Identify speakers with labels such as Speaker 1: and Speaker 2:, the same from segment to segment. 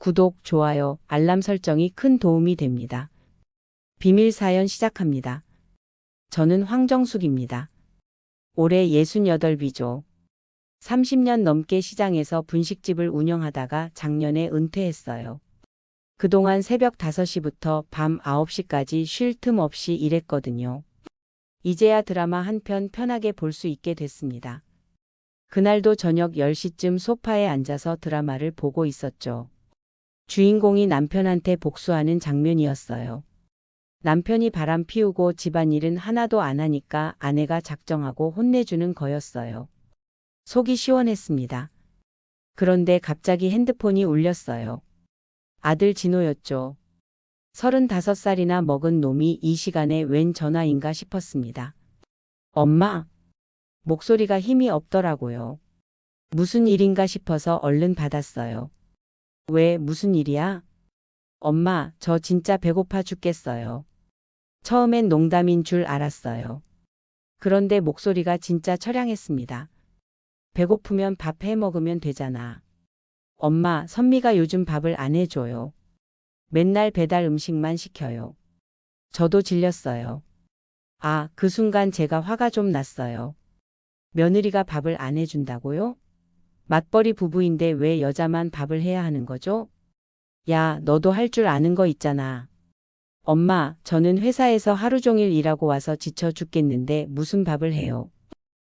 Speaker 1: 구독, 좋아요, 알람 설정이 큰 도움이 됩니다. 비밀 사연 시작합니다. 저는 황정숙입니다. 올해 68비죠. 30년 넘게 시장에서 분식집을 운영하다가 작년에 은퇴했어요. 그동안 새벽 5시부터 밤 9시까지 쉴 틈 없이 일했거든요. 이제야 드라마 한 편 편하게 볼 수 있게 됐습니다. 그날도 저녁 10시쯤 소파에 앉아서 드라마를 보고 있었죠. 주인공이 남편한테 복수하는 장면이었어요. 남편이 바람 피우고 집안일은 하나도 안 하니까 아내가 작정하고 혼내주는 거였어요. 속이 시원했습니다. 그런데 갑자기 핸드폰이 울렸어요. 아들 진호였죠. 35살이나 먹은 놈이 이 시간에 웬 전화인가 싶었습니다. 엄마! 목소리가 힘이 없더라고요. 무슨 일인가 싶어서 얼른 받았어요. 왜, 무슨 일이야? 엄마, 저 진짜 배고파 죽겠어요. 처음엔 농담인 줄 알았어요. 그런데 목소리가 진짜 처량했습니다. 배고프면 밥 해 먹으면 되잖아. 엄마, 선미가 요즘 밥을 안 해줘요. 맨날 배달 음식만 시켜요. 저도 질렸어요. 아, 그 순간 제가 화가 좀 났어요. 며느리가 밥을 안 해준다고요? 맞벌이 부부인데 왜 여자만 밥을 해야 하는 거죠? 야, 너도 할 줄 아는 거 있잖아. 엄마, 저는 회사에서 하루 종일 일하고 와서 지쳐 죽겠는데 무슨 밥을 해요.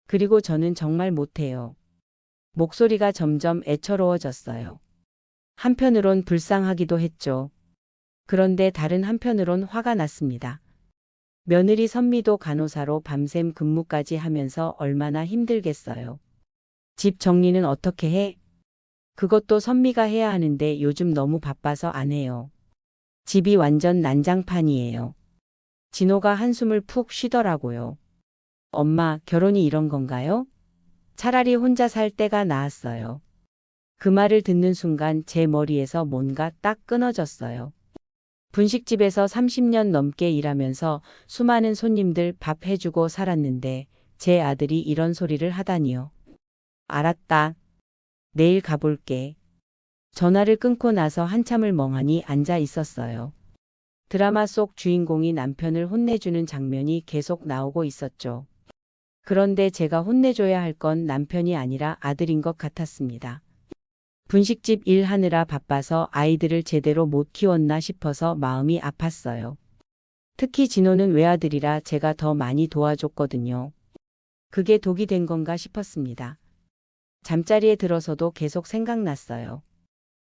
Speaker 1: 그리고 저는 정말 못해요. 목소리가 점점 애처로워졌어요. 한편으론 불쌍하기도 했죠. 그런데 다른 한편으론 화가 났습니다. 며느리 선미도 간호사로 밤샘 근무까지 하면서 얼마나 힘들겠어요. 집 정리는 어떻게 해? 그것도 선미가 해야 하는데 요즘 너무 바빠서 안 해요. 집이 완전 난장판이에요. 진호가 한숨을 푹 쉬더라고요. 엄마, 결혼이 이런 건가요? 차라리 혼자 살 때가 나았어요. 그 말을 듣는 순간 제 머리에서 뭔가 딱 끊어졌어요. 분식집에서 30년 넘게 일하면서 수많은 손님들 밥 해주고 살았는데 제 아들이 이런 소리를 하다니요. 알았다. 내일 가볼게. 전화를 끊고 나서 한참을 멍하니 앉아 있었어요. 드라마 속 주인공이 남편을 혼내주는 장면이 계속 나오고 있었죠. 그런데 제가 혼내줘야 할 건 남편이 아니라 아들인 것 같았습니다. 분식집 일하느라 바빠서 아이들을 제대로 못 키웠나 싶어서 마음이 아팠어요. 특히 진호는 외아들이라 제가 더 많이 도와줬거든요. 그게 독이 된 건가 싶었습니다. 잠자리에 들어서도 계속 생각났어요.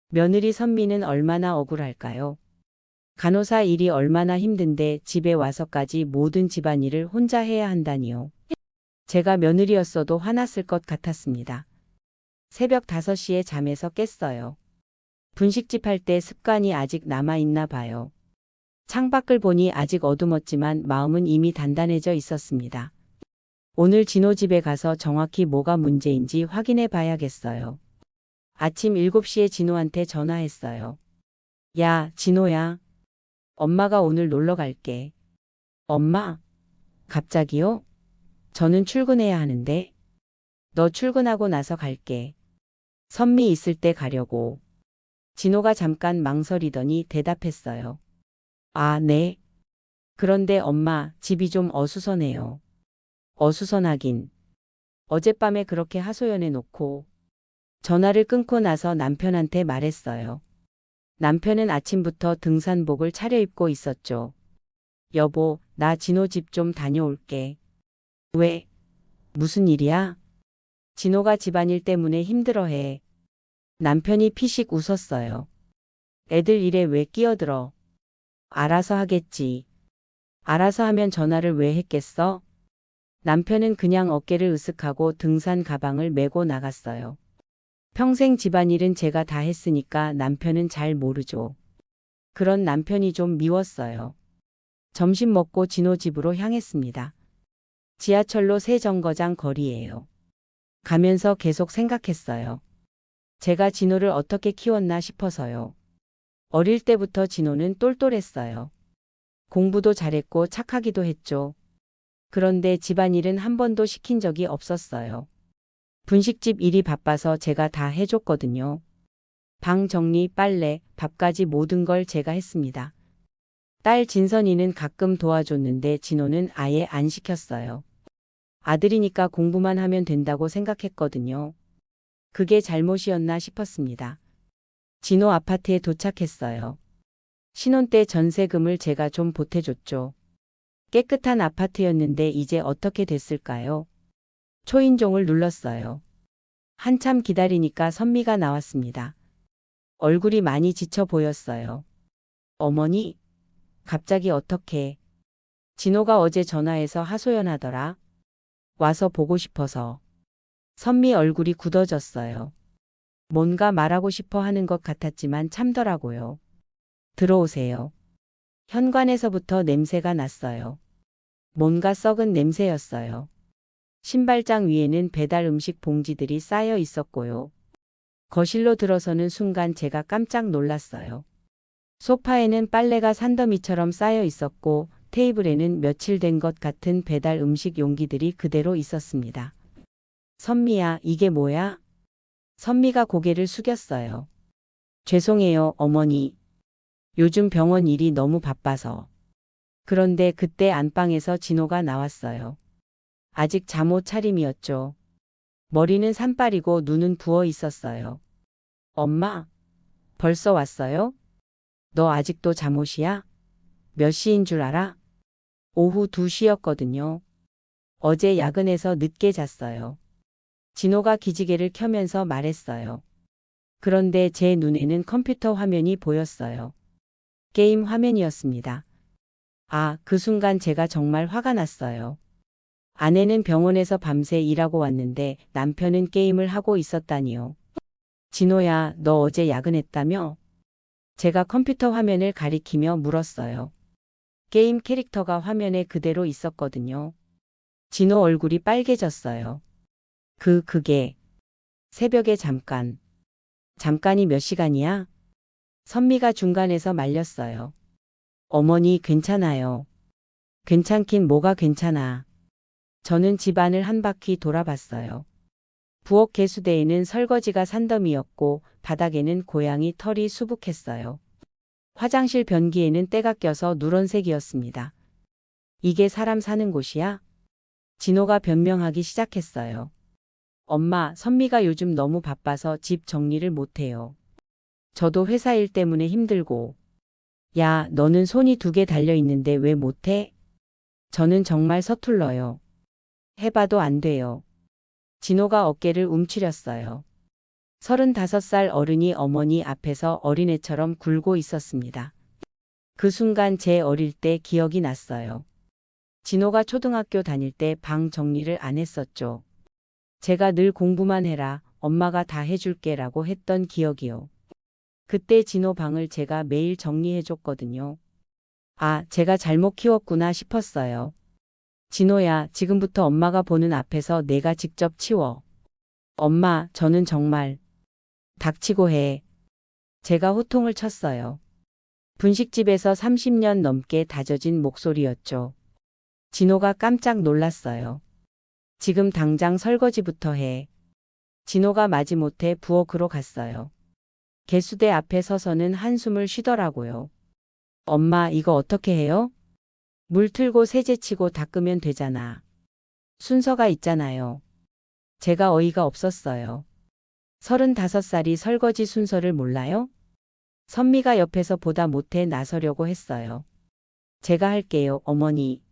Speaker 1: 며느리 선미는 얼마나 억울할까요? 간호사 일이 얼마나 힘든데 집에 와서까지 모든 집안일을 혼자 해야 한다니요. 제가 며느리였어도 화났을 것 같았습니다. 새벽 5시에 잠에서 깼어요. 분식집 할 때 습관이 아직 남아있나 봐요. 창밖을 보니 아직 어두웠지만 마음은 이미 단단해져 있었습니다. 오늘 진호 집에 가서 정확히 뭐가 문제인지 확인해 봐야겠어요. 아침 7시에 진호한테 전화했어요. 야, 진호야. 엄마가 오늘 놀러 갈게. 엄마? 갑자기요? 저는 출근해야 하는데. 너 출근하고 나서 갈게. 선미 있을 때 가려고. 진호가 잠깐 망설이더니 대답했어요. 아, 네. 그런데 엄마, 집이 좀 어수선해요. 어수선하긴. 어젯밤에 그렇게 하소연해 놓고. 전화를 끊고 나서 남편한테 말했어요. 남편은 아침부터 등산복을 차려입고 있었죠. 여보, 나 진호 집 좀 다녀올게. 왜? 무슨 일이야? 진호가 집안일 때문에 힘들어해. 남편이 피식 웃었어요. 애들 일에 왜 끼어들어? 알아서 하겠지. 알아서 하면 전화를 왜 했겠어? 남편은 그냥 어깨를 으쓱하고 등산 가방을 메고 나갔어요. 평생 집안일은 제가 다 했으니까 남편은 잘 모르죠. 그런 남편이 좀 미웠어요. 점심 먹고 진호 집으로 향했습니다. 지하철로 새 정거장 거리예요. 가면서 계속 생각했어요. 제가 진호를 어떻게 키웠나 싶어서요. 어릴 때부터 진호는 똘똘했어요. 공부도 잘했고 착하기도 했죠. 그런데 집안일은 한 번도 시킨 적이 없었어요. 분식집 일이 바빠서 제가 다 해줬거든요. 방 정리, 빨래, 밥까지 모든 걸 제가 했습니다. 딸 진선이는 가끔 도와줬는데 진호는 아예 안 시켰어요. 아들이니까 공부만 하면 된다고 생각했거든요. 그게 잘못이었나 싶었습니다. 진호 아파트에 도착했어요. 신혼 때 전세금을 제가 좀 보태줬죠. 깨끗한 아파트였는데 이제 어떻게 됐을까요? 초인종을 눌렀어요. 한참 기다리니까 선미가 나왔습니다. 얼굴이 많이 지쳐 보였어요. 어머니, 갑자기 어떻게? 진호가 어제 전화해서 하소연하더라. 와서 보고 싶어서. 선미 얼굴이 굳어졌어요. 뭔가 말하고 싶어 하는 것 같았지만 참더라고요. 들어오세요. 현관에서부터 냄새가 났어요. 뭔가 썩은 냄새였어요. 신발장 위에는 배달 음식 봉지들이 쌓여 있었고요. 거실로 들어서는 순간 제가 깜짝 놀랐어요. 소파에는 빨래가 산더미처럼 쌓여 있었고 테이블에는 며칠 된 것 같은 배달 음식 용기들이 그대로 있었습니다. 선미야, 이게 뭐야? 선미가 고개를 숙였어요. 죄송해요, 어머니. 요즘 병원 일이 너무 바빠서. 그런데 그때 안방에서 진호가 나왔어요. 아직 잠옷 차림이었죠. 머리는 산발이고 눈은 부어 있었어요. 엄마, 벌써 왔어요? 너 아직도 잠옷이야? 몇 시인 줄 알아? 오후 2시였거든요. 어제 야근해서 늦게 잤어요. 진호가 기지개를 켜면서 말했어요. 그런데 제 눈에는 컴퓨터 화면이 보였어요. 게임 화면이었습니다. 아, 그 순간 제가 정말 화가 났어요. 아내는 병원에서 밤새 일하고 왔는데 남편은 게임을 하고 있었다니요. 진호야, 너 어제 야근했다며? 제가 컴퓨터 화면을 가리키며 물었어요. 게임 캐릭터가 화면에 그대로 있었거든요. 진호 얼굴이 빨개졌어요. 그게 새벽에 잠깐. 잠깐이 몇 시간이야? 선미가 중간에서 말렸어요. 어머니 괜찮아요. 괜찮긴 뭐가 괜찮아. 저는 집안을 한 바퀴 돌아봤어요. 부엌 개수대에는 설거지가 산더미였고 바닥에는 고양이 털이 수북했어요. 화장실 변기에는 때가 껴서 누런색이었습니다. 이게 사람 사는 곳이야? 진호가 변명하기 시작했어요. 엄마, 선미가 요즘 너무 바빠서 집 정리를 못해요. 저도 회사 일 때문에 힘들고. 야, 너는 손이 2개 달려있는데 왜 못해? 저는 정말 서툴러요. 해봐도 안 돼요. 진호가 어깨를 움츠렸어요. 35살 어른이 어머니 앞에서 어린애처럼 굴고 있었습니다. 그 순간 제 어릴 때 기억이 났어요. 진호가 초등학교 다닐 때 방 정리를 안 했었죠. 제가 늘 공부만 해라, 엄마가 다 해줄게라고 했던 기억이요. 그때 진호 방을 제가 매일 정리해줬거든요. 아, 제가 잘못 키웠구나 싶었어요. 진호야, 지금부터 엄마가 보는 앞에서 내가 직접 치워. 엄마, 저는 정말. 닥치고 해. 제가 호통을 쳤어요. 분식집에서 30년 넘게 다져진 목소리였죠. 진호가 깜짝 놀랐어요. 지금 당장 설거지부터 해. 진호가 마지못해 부엌으로 갔어요. 개수대 앞에 서서는 한숨을 쉬더라고요. 엄마, 이거 어떻게 해요? 물 틀고 세제 치고 닦으면 되잖아. 순서가 있잖아요. 제가 어이가 없었어요. 35살이 설거지 순서를 몰라요? 선미가 옆에서 보다 못해 나서려고 했어요. 제가 할게요, 어머니.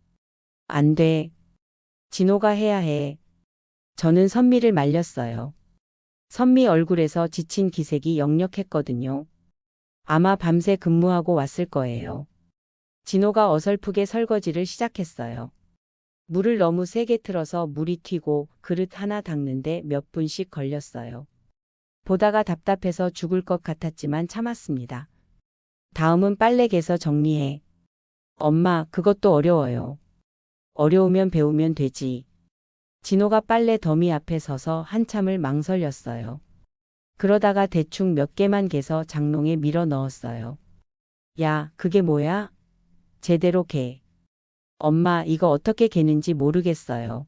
Speaker 1: 안 돼. 진호가 해야 해. 저는 선미를 말렸어요. 선미 얼굴에서 지친 기색이 역력했거든요. 아마 밤새 근무하고 왔을 거예요. 진호가 어설프게 설거지를 시작했어요. 물을 너무 세게 틀어서 물이 튀고 그릇 하나 닦는데 몇 분씩 걸렸어요. 보다가 답답해서 죽을 것 같았지만 참았습니다. 다음은 빨래 개서 정리해. 엄마, 그것도 어려워요. 어려우면 배우면 되지. 진호가 빨래 더미 앞에 서서 한참을 망설였어요. 그러다가 대충 몇 개만 개서 장롱에 밀어 넣었어요. 야, 그게 뭐야? 제대로 개. 엄마, 이거 어떻게 개는지 모르겠어요.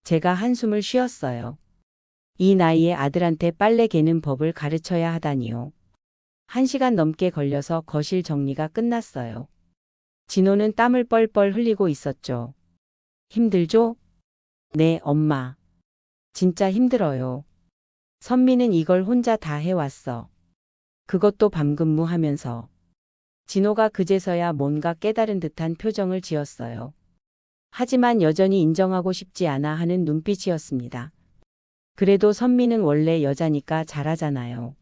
Speaker 1: 제가 한숨을 쉬었어요. 이 나이에 아들한테 빨래 개는 법을 가르쳐야 하다니요. 1시간 넘게 걸려서 거실 정리가 끝났어요. 진호는 땀을 뻘뻘 흘리고 있었죠. 힘들죠? 네, 엄마. 진짜 힘들어요. 선미는 이걸 혼자 다 해왔어. 그것도 밤근무하면서. 진호가 그제서야 뭔가 깨달은 듯한 표정을 지었어요. 하지만 여전히 인정하고 싶지 않아 하는 눈빛이었습니다. 그래도 선미는 원래 여자니까 잘하잖아요.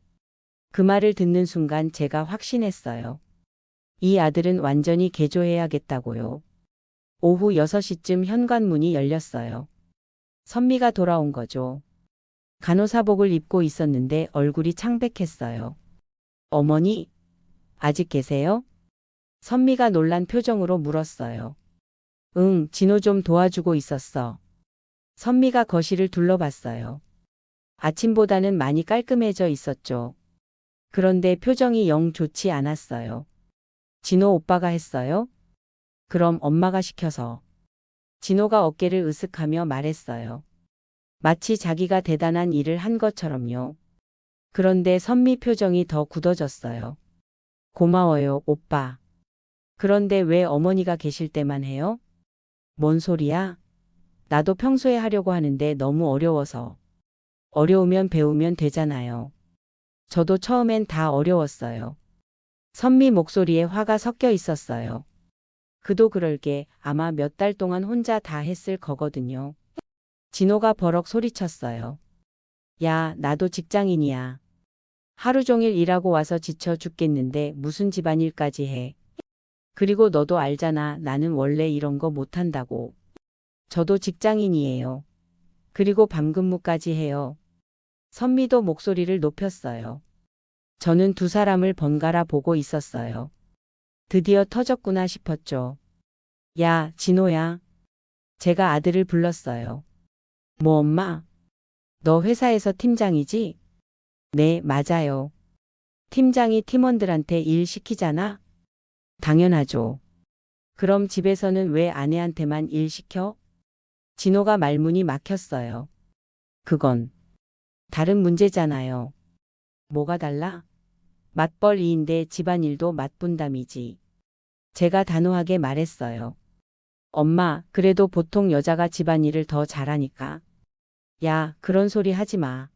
Speaker 1: 그 말을 듣는 순간 제가 확신했어요. 이 아들은 완전히 개조해야겠다고요. 오후 6시쯤 현관문이 열렸어요. 선미가 돌아온 거죠. 간호사복을 입고 있었는데 얼굴이 창백했어요. 어머니, 아직 계세요? 선미가 놀란 표정으로 물었어요. 응, 진호 좀 도와주고 있었어. 선미가 거실을 둘러봤어요. 아침보다는 많이 깔끔해져 있었죠. 그런데 표정이 영 좋지 않았어요. 진호 오빠가 했어요? 그럼 엄마가 시켜서. 진호가 어깨를 으쓱하며 말했어요. 마치 자기가 대단한 일을 한 것처럼요. 그런데 선미 표정이 더 굳어졌어요. 고마워요, 오빠. 그런데 왜 어머니가 계실 때만 해요? 뭔 소리야? 나도 평소에 하려고 하는데 너무 어려워서. 어려우면 배우면 되잖아요. 저도 처음엔 다 어려웠어요. 선미 목소리에 화가 섞여 있었어요. 그도 그럴게 아마 몇 달 동안 혼자 다 했을 거거든요. 진호가 버럭 소리쳤어요. 야, 나도 직장인이야. 하루 종일 일하고 와서 지쳐 죽겠는데 무슨 집안일까지 해. 그리고 너도 알잖아. 나는 원래 이런 거 못한다고. 저도 직장인이에요. 그리고 밤근무까지 해요. 선미도 목소리를 높였어요. 저는 두 사람을 번갈아 보고 있었어요. 드디어 터졌구나 싶었죠. 야, 진호야. 제가 아들을 불렀어요. 뭐 엄마? 너 회사에서 팀장이지? 네, 맞아요. 팀장이 팀원들한테 일 시키잖아? 당연하죠. 그럼 집에서는 왜 아내한테만 일 시켜? 진호가 말문이 막혔어요. 그건 다른 문제잖아요. 뭐가 달라? 맞벌이인데 집안일도 맞분담이지. 제가 단호하게 말했어요. 엄마, 그래도 보통 여자가 집안일을 더 잘하니까. 야, 그런 소리 하지 마.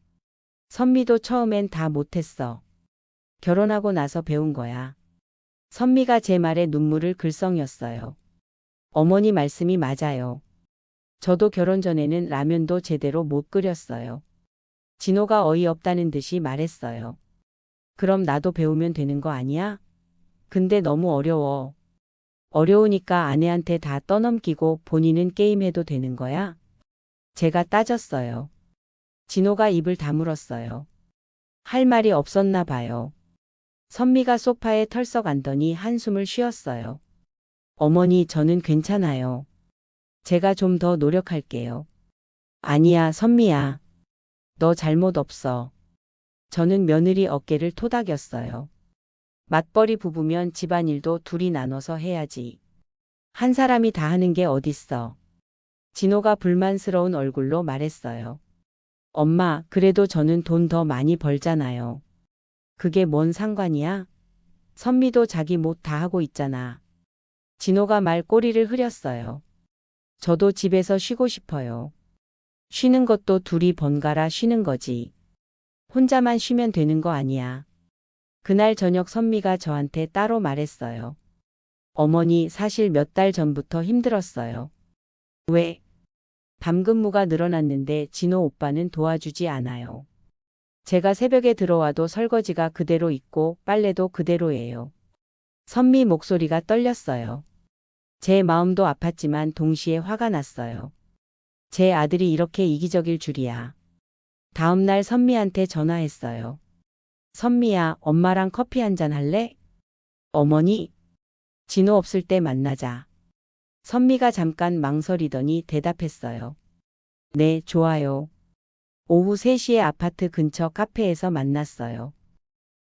Speaker 1: 선미도 처음엔 다 못했어. 결혼하고 나서 배운 거야. 선미가 제 말에 눈물을 글썽였어요. 어머니 말씀이 맞아요. 저도 결혼 전에는 라면도 제대로 못 끓였어요. 진호가 어이없다는 듯이 말했어요. 그럼 나도 배우면 되는 거 아니야? 근데 너무 어려워. 어려우니까 아내한테 다 떠넘기고 본인은 게임해도 되는 거야? 제가 따졌어요. 진호가 입을 다물었어요. 할 말이 없었나 봐요. 선미가 소파에 털썩 앉더니 한숨을 쉬었어요. 어머니, 저는 괜찮아요. 제가 좀 더 노력할게요. 아니야, 선미야. 너 잘못 없어. 저는 며느리 어깨를 토닥였어요. 맞벌이 부부면 집안일도 둘이 나눠서 해야지. 한 사람이 다 하는 게 어딨어. 진호가 불만스러운 얼굴로 말했어요. 엄마, 그래도 저는 돈 더 많이 벌잖아요. 그게 뭔 상관이야? 선미도 자기 못 다 하고 있잖아. 진호가 말 꼬리를 흐렸어요. 저도 집에서 쉬고 싶어요. 쉬는 것도 둘이 번갈아 쉬는 거지. 혼자만 쉬면 되는 거 아니야. 그날 저녁 선미가 저한테 따로 말했어요. 어머니, 사실 몇 달 전부터 힘들었어요. 왜? 밤근무가 늘어났는데 진호 오빠는 도와주지 않아요. 제가 새벽에 들어와도 설거지가 그대로 있고 빨래도 그대로예요. 선미 목소리가 떨렸어요. 제 마음도 아팠지만 동시에 화가 났어요. 제 아들이 이렇게 이기적일 줄이야. 다음 날 선미한테 전화했어요. 선미야, 엄마랑 커피 한잔 할래? 어머니, 진호 없을 때 만나자. 선미가 잠깐 망설이더니 대답했어요. 네, 좋아요. 오후 3시에 아파트 근처 카페에서 만났어요.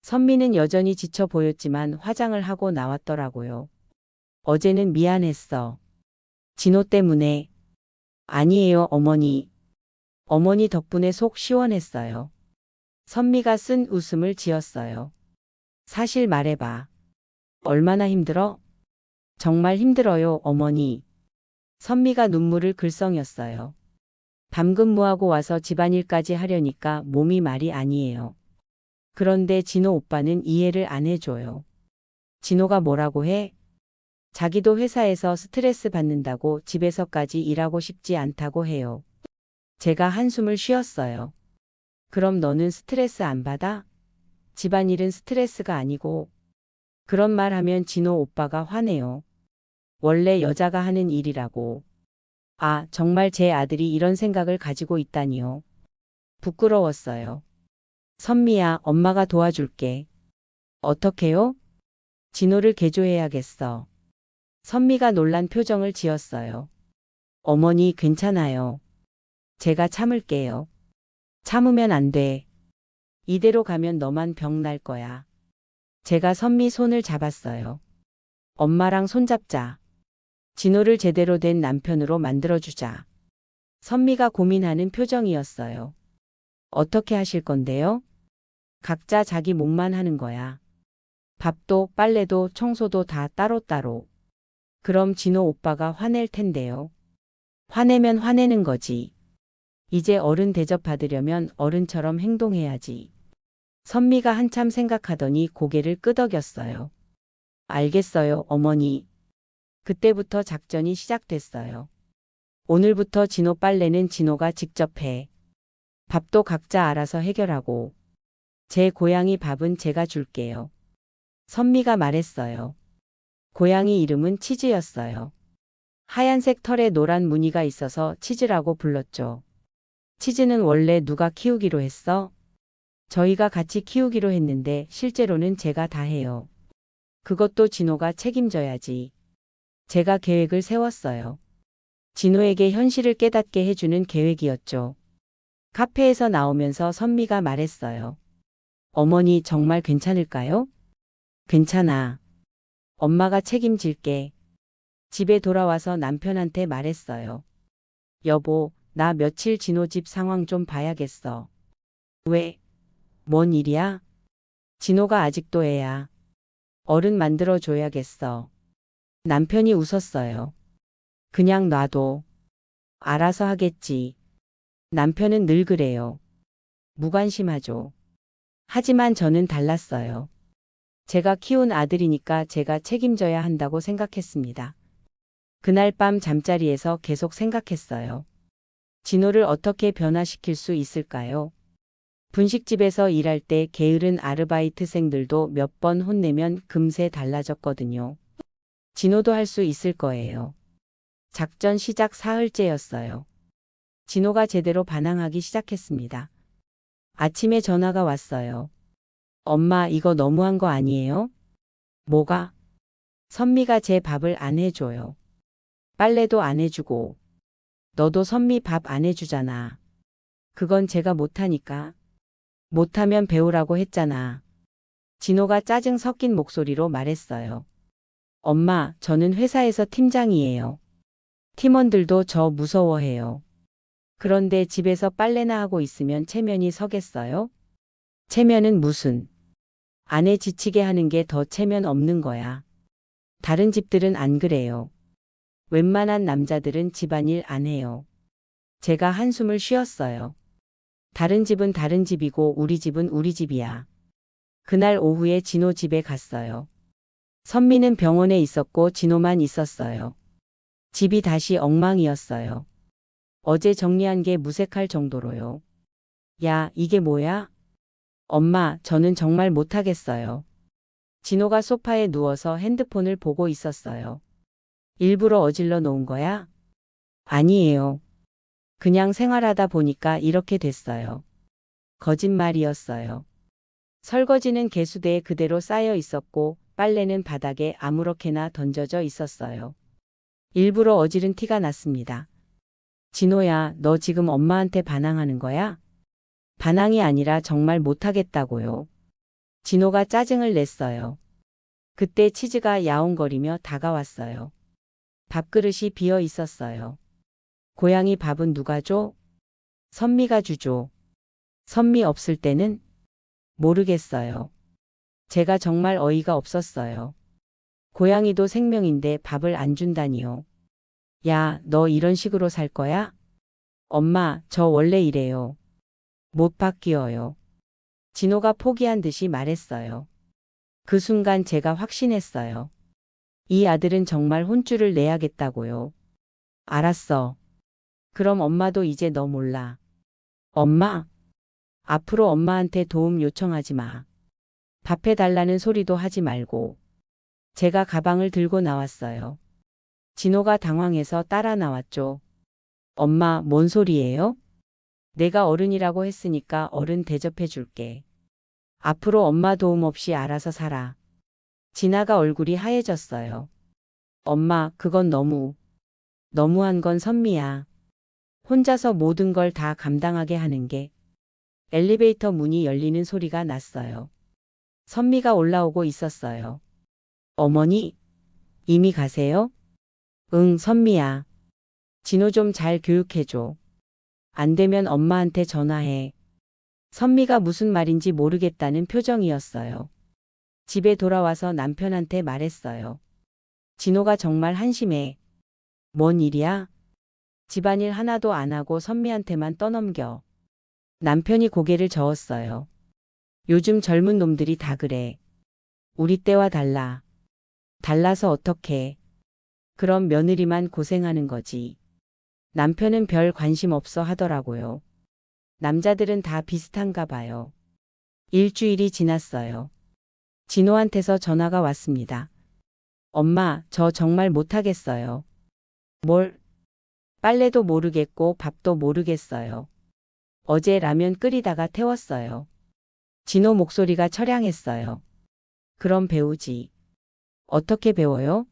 Speaker 1: 선미는 여전히 지쳐 보였지만 화장을 하고 나왔더라고요. 어제는 미안했어. 진호 때문에. 아니에요, 어머니. 어머니 덕분에 속 시원했어요. 선미가 쓴 웃음을 지었어요. 사실 말해봐. 얼마나 힘들어? 정말 힘들어요, 어머니. 선미가 눈물을 글썽였어요. 밤근무하고 와서 집안일까지 하려니까 몸이 말이 아니에요. 그런데 진호 오빠는 이해를 안 해줘요. 진호가 뭐라고 해? 자기도 회사에서 스트레스 받는다고 집에서까지 일하고 싶지 않다고 해요. 제가 한숨을 쉬었어요. 그럼 너는 스트레스 안 받아? 집안일은 스트레스가 아니고. 그런 말 하면 진호 오빠가 화내요. 원래 여자가 하는 일이라고. 아, 정말 제 아들이 이런 생각을 가지고 있다니요. 부끄러웠어요. 선미야, 엄마가 도와줄게. 어떻게요? 진호를 개조해야겠어. 선미가 놀란 표정을 지었어요. 어머니, 괜찮아요. 제가 참을게요. 참으면 안 돼. 이대로 가면 너만 병 날 거야. 제가 선미 손을 잡았어요. 엄마랑 손잡자. 진호를 제대로 된 남편으로 만들어주자. 선미가 고민하는 표정이었어요. 어떻게 하실 건데요? 각자 자기 몫만 하는 거야. 밥도 빨래도 청소도 다 따로따로. 그럼 진호 오빠가 화낼 텐데요. 화내면 화내는 거지. 이제 어른 대접받으려면 어른처럼 행동해야지. 선미가 한참 생각하더니 고개를 끄덕였어요. 알겠어요, 어머니. 그때부터 작전이 시작됐어요. 오늘부터 진호 빨래는 진호가 직접 해. 밥도 각자 알아서 해결하고. 제 고양이 밥은 제가 줄게요. 선미가 말했어요. 고양이 이름은 치즈였어요. 하얀색 털에 노란 무늬가 있어서 치즈라고 불렀죠. 치즈는 원래 누가 키우기로 했어? 저희가 같이 키우기로 했는데 실제로는 제가 다 해요. 그것도 진호가 책임져야지. 제가 계획을 세웠어요. 진호에게 현실을 깨닫게 해주는 계획이었죠. 카페에서 나오면서 선미가 말했어요. 어머니 정말 괜찮을까요? 괜찮아. 엄마가 책임질게. 집에 돌아와서 남편한테 말했어요. 여보, 나 며칠 진호 집 상황 좀 봐야겠어. 왜? 뭔 일이야? 진호가 아직도 애야. 어른 만들어줘야겠어. 남편이 웃었어요. 그냥 놔둬. 알아서 하겠지. 남편은 늘 그래요. 무관심하죠. 하지만 저는 달랐어요. 제가 키운 아들이니까 제가 책임져야 한다고 생각했습니다. 그날 밤 잠자리에서 계속 생각했어요. 진호를 어떻게 변화시킬 수 있을까요? 분식집에서 일할 때 게으른 아르바이트생들도 몇 번 혼내면 금세 달라졌거든요. 진호도 할 수 있을 거예요. 작전 시작 사흘째였어요. 진호가 제대로 반항하기 시작했습니다. 아침에 전화가 왔어요. 엄마, 이거 너무한 거 아니에요? 뭐가? 선미가 제 밥을 안 해줘요. 빨래도 안 해주고. 너도 선미 밥 안 해주잖아. 그건 제가 못하니까. 못하면 배우라고 했잖아. 진호가 짜증 섞인 목소리로 말했어요. 엄마, 저는 회사에서 팀장이에요. 팀원들도 저 무서워해요. 그런데 집에서 빨래나 하고 있으면 체면이 서겠어요? 체면은 무슨? 아내 지치게 하는 게 더 체면 없는 거야. 다른 집들은 안 그래요. 웬만한 남자들은 집안일 안 해요. 제가 한숨을 쉬었어요. 다른 집은 다른 집이고 우리 집은 우리 집이야. 그날 오후에 진호 집에 갔어요. 선미는 병원에 있었고 진호만 있었어요. 집이 다시 엉망이었어요. 어제 정리한 게 무색할 정도로요. 야, 이게 뭐야? 엄마, 저는 정말 못하겠어요. 진호가 소파에 누워서 핸드폰을 보고 있었어요. 일부러 어질러 놓은 거야? 아니에요. 그냥 생활하다 보니까 이렇게 됐어요. 거짓말이었어요. 설거지는 개수대에 그대로 쌓여 있었고 빨래는 바닥에 아무렇게나 던져져 있었어요. 일부러 어지른 티가 났습니다. 진호야, 너 지금 엄마한테 반항하는 거야? 반항이 아니라 정말 못하겠다고요. 진호가 짜증을 냈어요. 그때 치즈가 야옹거리며 다가왔어요. 밥그릇이 비어 있었어요. 고양이 밥은 누가 줘? 선미가 주죠. 선미 없을 때는? 모르겠어요. 제가 정말 어이가 없었어요. 고양이도 생명인데 밥을 안 준다니요. 야, 너 이런 식으로 살 거야? 엄마, 저 원래 이래요. 못 바뀌어요. 진호가 포기한 듯이 말했어요. 그 순간 제가 확신했어요. 이 아들은 정말 혼쭐을 내야겠다고요. 알았어. 그럼 엄마도 이제 너 몰라. 엄마, 앞으로 엄마한테 도움 요청하지 마. 밥 해달라는 소리도 하지 말고. 제가 가방을 들고 나왔어요. 진호가 당황해서 따라 나왔죠. 엄마, 뭔 소리예요? 내가 어른이라고 했으니까 어른 대접해 줄게. 앞으로 엄마 도움 없이 알아서 살아. 진아가 얼굴이 하얘졌어요. 엄마, 그건 너무한 건 선미야. 혼자서 모든 걸 다 감당하게 하는 게. 엘리베이터 문이 열리는 소리가 났어요. 선미가 올라오고 있었어요. 어머니, 이미 가세요? 응, 선미야. 진호 좀 잘 교육해줘. 안 되면 엄마한테 전화해. 선미가 무슨 말인지 모르겠다는 표정이었어요. 집에 돌아와서 남편한테 말했어요. 진호가 정말 한심해. 뭔 일이야? 집안일 하나도 안 하고 선미한테만 떠넘겨. 남편이 고개를 저었어요. 요즘 젊은 놈들이 다 그래. 우리 때와 달라. 달라서 어떡해. 그럼 며느리만 고생하는 거지. 남편은 별 관심 없어 하더라고요. 남자들은 다 비슷한가 봐요. 일주일이 지났어요. 진호한테서 전화가 왔습니다. 엄마, 저 정말 못하겠어요. 뭘? 빨래도 모르겠고 밥도 모르겠어요. 어제 라면 끓이다가 태웠어요. 진호 목소리가 처량했어요. 그럼 배우지. 어떻게 배워요?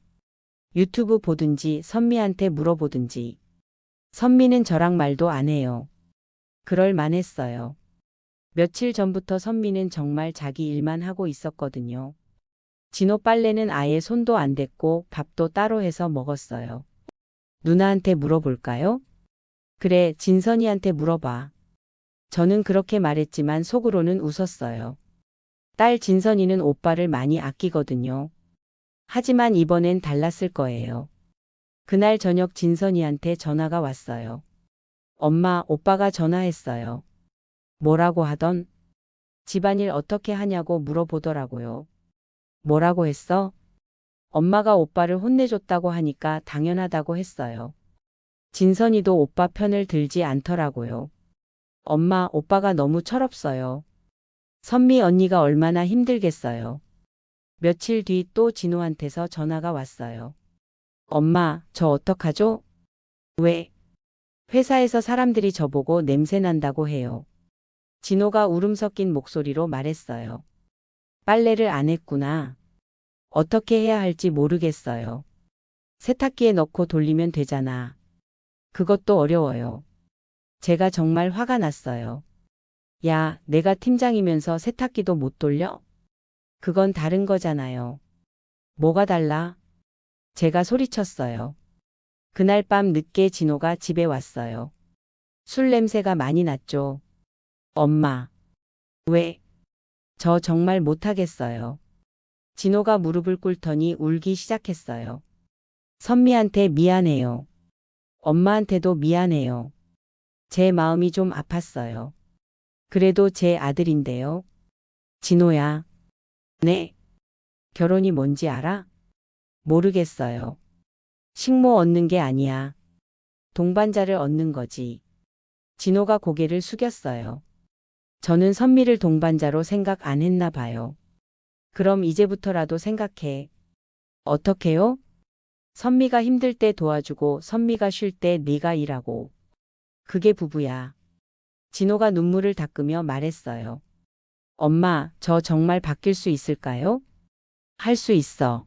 Speaker 1: 유튜브 보든지 선미한테 물어보든지. 선미는 저랑 말도 안 해요. 그럴 만했어요. 며칠 전부터 선미는 정말 자기 일만 하고 있었거든요. 진호 빨래는 아예 손도 안 댔고 밥도 따로 해서 먹었어요. 누나한테 물어볼까요? 그래, 진선이한테 물어봐. 저는 그렇게 말했지만 속으로는 웃었어요. 딸 진선이는 오빠를 많이 아끼거든요. 하지만 이번엔 달랐을 거예요. 그날 저녁 진선이한테 전화가 왔어요. 엄마, 오빠가 전화했어요. 뭐라고 하던? 집안일 어떻게 하냐고 물어보더라고요. 뭐라고 했어? 엄마가 오빠를 혼내줬다고 하니까 당연하다고 했어요. 진선이도 오빠 편을 들지 않더라고요. 엄마, 오빠가 너무 철없어요. 선미 언니가 얼마나 힘들겠어요. 며칠 뒤 또 진호한테서 전화가 왔어요. 엄마, 저 어떡하죠? 왜? 회사에서 사람들이 저보고 냄새 난다고 해요. 진호가 울음 섞인 목소리로 말했어요. 빨래를 안 했구나. 어떻게 해야 할지 모르겠어요. 세탁기에 넣고 돌리면 되잖아. 그것도 어려워요. 제가 정말 화가 났어요. 야, 내가 팀장이면서 세탁기도 못 돌려? 그건 다른 거잖아요. 뭐가 달라? 제가 소리쳤어요. 그날 밤 늦게 진호가 집에 왔어요. 술 냄새가 많이 났죠. 엄마. 왜? 저 정말 못하겠어요. 진호가 무릎을 꿇더니 울기 시작했어요. 선미한테 미안해요. 엄마한테도 미안해요. 제 마음이 좀 아팠어요. 그래도 제 아들인데요. 진호야. 네. 결혼이 뭔지 알아? 모르겠어요. 식모 얻는 게 아니야. 동반자를 얻는 거지. 진호가 고개를 숙였어요. 저는 선미를 동반자로 생각 안 했나 봐요. 그럼 이제부터라도 생각해. 어떻게요? 선미가 힘들 때 도와주고 선미가 쉴 때 네가 일하고. 그게 부부야. 진호가 눈물을 닦으며 말했어요. 엄마, 저 정말 바뀔 수 있을까요? 할 수 있어.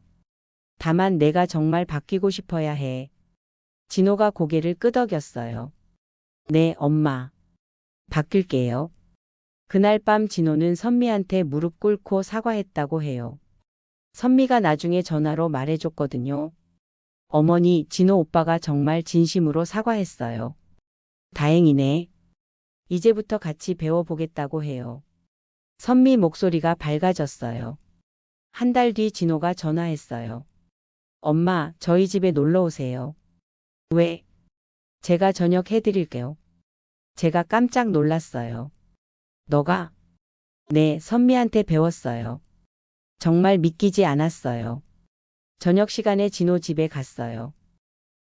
Speaker 1: 다만 내가 정말 바뀌고 싶어야 해. 진호가 고개를 끄덕였어요. 네, 엄마. 바뀔게요. 그날 밤 진호는 선미한테 무릎 꿇고 사과했다고 해요. 선미가 나중에 전화로 말해줬거든요. 어머니, 진호 오빠가 정말 진심으로 사과했어요. 다행이네. 이제부터 같이 배워보겠다고 해요. 선미 목소리가 밝아졌어요. 한 달 뒤 진호가 전화했어요. 엄마, 저희 집에 놀러 오세요. 왜? 제가 저녁 해드릴게요. 제가 깜짝 놀랐어요. 너가? 네, 선미한테 배웠어요. 정말 믿기지 않았어요. 저녁 시간에 진호 집에 갔어요.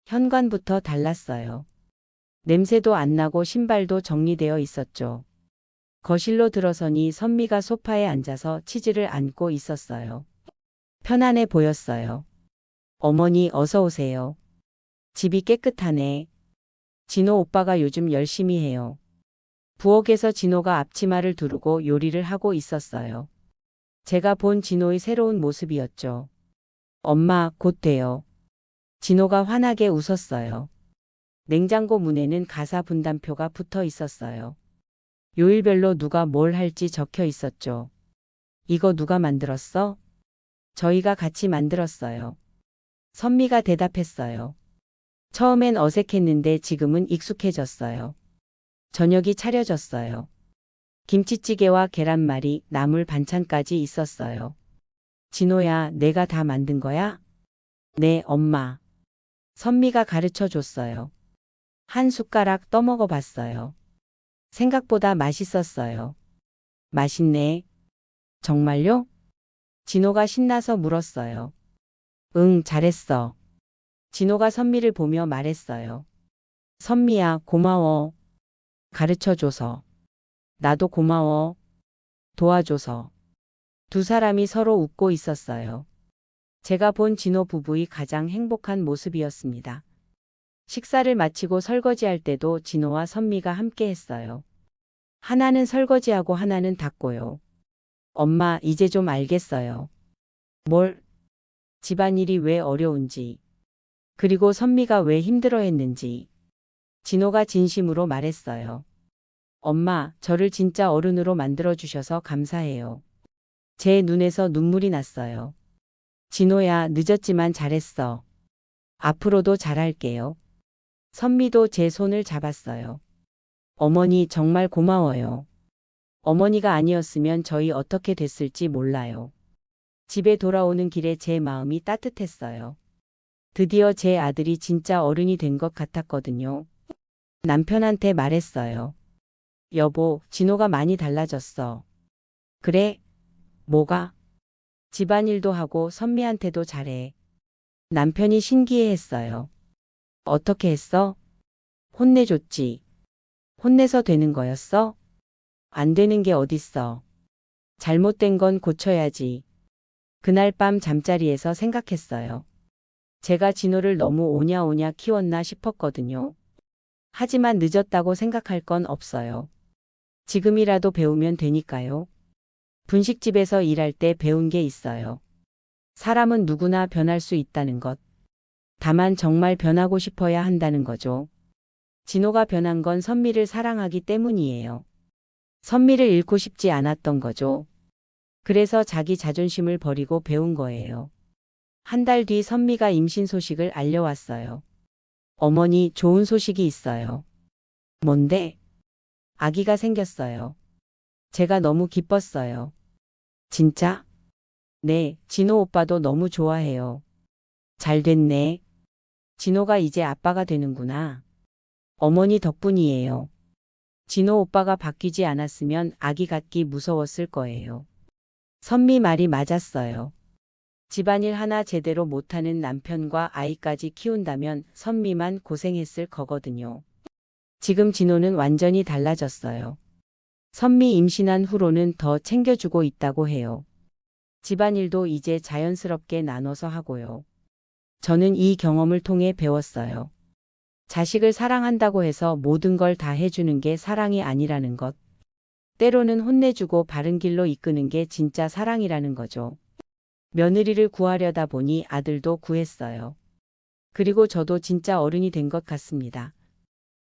Speaker 1: 현관부터 달랐어요. 냄새도 안 나고 신발도 정리되어 있었죠. 거실로 들어서니 선미가 소파에 앉아서 치즈를 안고 있었어요. 편안해 보였어요. 어머니 어서 오세요. 집이 깨끗하네. 진호 오빠가 요즘 열심히 해요. 부엌에서 진호가 앞치마를 두르고 요리를 하고 있었어요. 제가 본 진호의 새로운 모습이었죠. 엄마, 곧 돼요. 진호가 환하게 웃었어요. 냉장고 문에는 가사 분담표가 붙어 있었어요. 요일별로 누가 뭘 할지 적혀 있었죠. 이거 누가 만들었어? 저희가 같이 만들었어요. 선미가 대답했어요. 처음엔 어색했는데 지금은 익숙해졌어요. 저녁이 차려졌어요. 김치찌개와 계란말이, 나물 반찬까지 있었어요. 진호야, 내가 다 만든 거야? 네, 엄마. 선미가 가르쳐 줬어요. 한 숟가락 떠먹어 봤어요. 생각보다 맛있었어요. 맛있네. 정말요? 진호가 신나서 물었어요. 응, 잘했어. 진호가 선미를 보며 말했어요. 선미야, 고마워. 가르쳐줘서. 나도 고마워. 도와줘서. 두 사람이 서로 웃고 있었어요. 제가 본 진호 부부의 가장 행복한 모습이었습니다. 식사를 마치고 설거지할 때도 진호와 선미가 함께 했어요. 하나는 설거지하고 하나는 닦고요. 엄마, 이제 좀 알겠어요. 뭘? 집안일이 왜 어려운지. 그리고 선미가 왜 힘들어했는지. 진호가 진심으로 말했어요. 엄마, 저를 진짜 어른으로 만들어주셔서 감사해요. 제 눈에서 눈물이 났어요. 진호야, 늦었지만 잘했어. 앞으로도 잘할게요. 선미도 제 손을 잡았어요. 어머니 정말 고마워요. 어머니가 아니었으면 저희 어떻게 됐을지 몰라요. 집에 돌아오는 길에 제 마음이 따뜻했어요. 드디어 제 아들이 진짜 어른이 된 것 같았거든요. 남편한테 말했어요. 여보, 진호가 많이 달라졌어. 그래? 뭐가? 집안일도 하고 선미한테도 잘해. 남편이 신기해했어요. 어떻게 했어? 혼내줬지. 혼내서 되는 거였어? 안 되는 게 어딨어. 잘못된 건 고쳐야지. 그날 밤 잠자리에서 생각했어요. 제가 진호를 너무 오냐오냐 키웠나 싶었거든요. 하지만 늦었다고 생각할 건 없어요. 지금이라도 배우면 되니까요. 분식집에서 일할 때 배운 게 있어요. 사람은 누구나 변할 수 있다는 것. 다만 정말 변하고 싶어야 한다는 거죠. 진호가 변한 건 선미를 사랑하기 때문이에요. 선미를 잃고 싶지 않았던 거죠. 그래서 자기 자존심을 버리고 배운 거예요. 한 달 뒤 선미가 임신 소식을 알려왔어요. 어머니, 좋은 소식이 있어요. 뭔데? 아기가 생겼어요. 제가 너무 기뻤어요. 진짜? 네, 진호 오빠도 너무 좋아해요. 잘 됐네. 진호가 이제 아빠가 되는구나. 어머니 덕분이에요. 진호 오빠가 바뀌지 않았으면 아기 갖기 무서웠을 거예요. 선미 말이 맞았어요. 집안일 하나 제대로 못하는 남편과 아이까지 키운다면 선미만 고생했을 거거든요. 지금 진호는 완전히 달라졌어요. 선미 임신한 후로는 더 챙겨주고 있다고 해요. 집안일도 이제 자연스럽게 나눠서 하고요. 저는 이 경험을 통해 배웠어요. 자식을 사랑한다고 해서 모든 걸 다 해주는 게 사랑이 아니라는 것. 때로는 혼내주고 바른 길로 이끄는 게 진짜 사랑이라는 거죠. 며느리를 구하려다 보니 아들도 구했어요. 그리고 저도 진짜 어른이 된 것 같습니다.